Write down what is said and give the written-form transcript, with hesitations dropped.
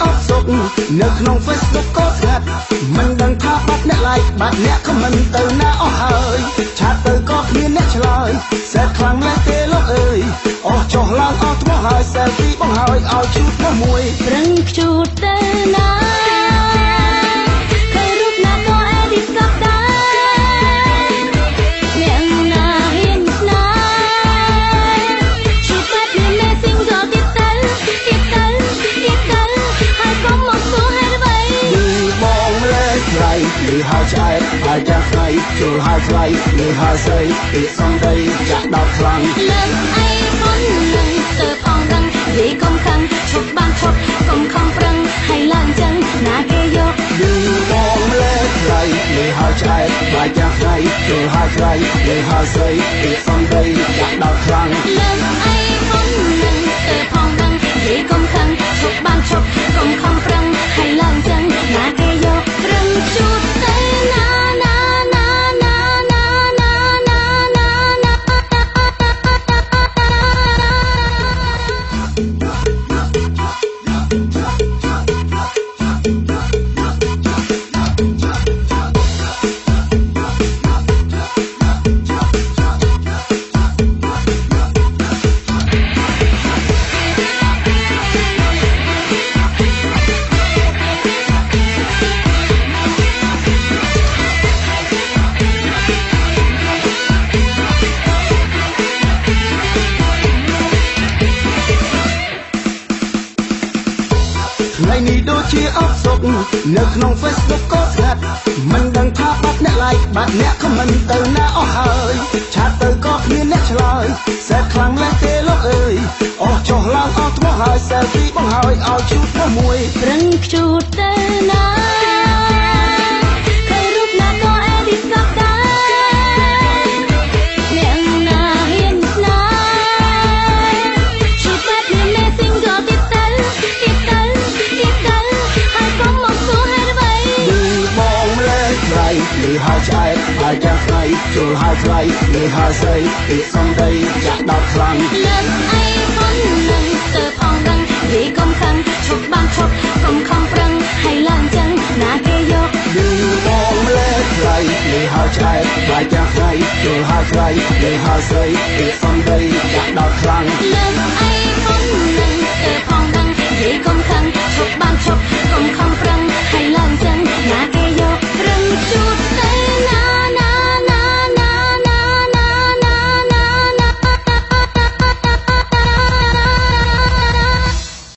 អបសុកនៅក្នុង Facebook ក៏ស្ងាត់មិនដឹងថាបាត់អ្នក like បាត់អ្នក comment ទៅណាអស់ហើយឆាតទៅក៏គ្មានអ្នកឆ្លើយសែតខ្លាំងណាស់ទេលោកអើយអស់ចុះឡើងអស់ថ្មហើយ selfie បងហើយឲ្យជូតមកមួយប្រឹងជូតទៅណាទៅរូបណាក៏អេឌីតក៏ដែរអ្នកណាហ៊ានស្នេហ៍ជួបបែបនេះមេសិងក៏ទៀតទៅហើយក៏មកសួរហេតុអ្វីបងលេចថ្លៃលឺហើយឆ្អែតហើយចាំថ្ងៃចូលហើយថ្លៃលឺហើយស្រីពាក្យសំដីចាក់ដល់ខ្លាំងលើកអីមុននឹងទៅផងរឹងនិយាយកុំខឹងឈប់បានឈប់កុំខំប្រឹងហើយឡើងចឹងណាគេយកលឺបងលេចថ្លៃលឺហើយឆ្អែតហើយចាំថ្ងៃចូលហើយថ្លៃលឺហើយស្រីពាក្យសំដីចាក់ដល់ខ្លាំងលើកអីមុននឹងទៅផងរឹងនិយាយកុំខឹងឈប់បានឈប់កុំខំប្រឹងហើយឡើងចឹងណាគេយកប្រឹងជូតទៅណាថ្ងៃនេះដូចជាអបសុកនៅក្នុង Facebook ក៏ស្ងាត់មិនដឹងថាបាត់អ្នក like បាត់អ្នក comment ទៅណាអស់ហើយឆាតទៅក៏គ្មានអ្នកឆ្លើយសែតខ្លាំងណាស់ទេលោកអើយអស់ចុះឡើងអស់ថ្មហើយ selfie បងហើយឲ្យជូតមកមួយប្រឹងជូតទៅណាទៅរូបណាក៏អេឌីតក៏ដែរអ្នកណាហ៊ានស្នេហ៍ជួបបែបនេះមេសិងក៏ទៀតទៅហើយក៏មកសួរហេតុអ្វីលឺបងលេចថ្លៃលឺហើយឆ្អែតហើយចាំថ្ងៃចូលហើយថ្លៃលឺហើយស្រីពាក្យសំដីចាក់ដល់ខ្លាំងលើកអីមុននឹងទៅផងរឹងនិយាយកុំខឹងឈប់បានឈប់កុំខំប្រឹងហើយឡើងចឹងណាគេយកលឺបងលេចថ្លៃលឺហើយឆ្អែតហើយចាំថ្ងៃចូលហើយថ្លៃលឺហើយស្រីពាក្យសំដីចាក់ដល់ខ្លាំងលើ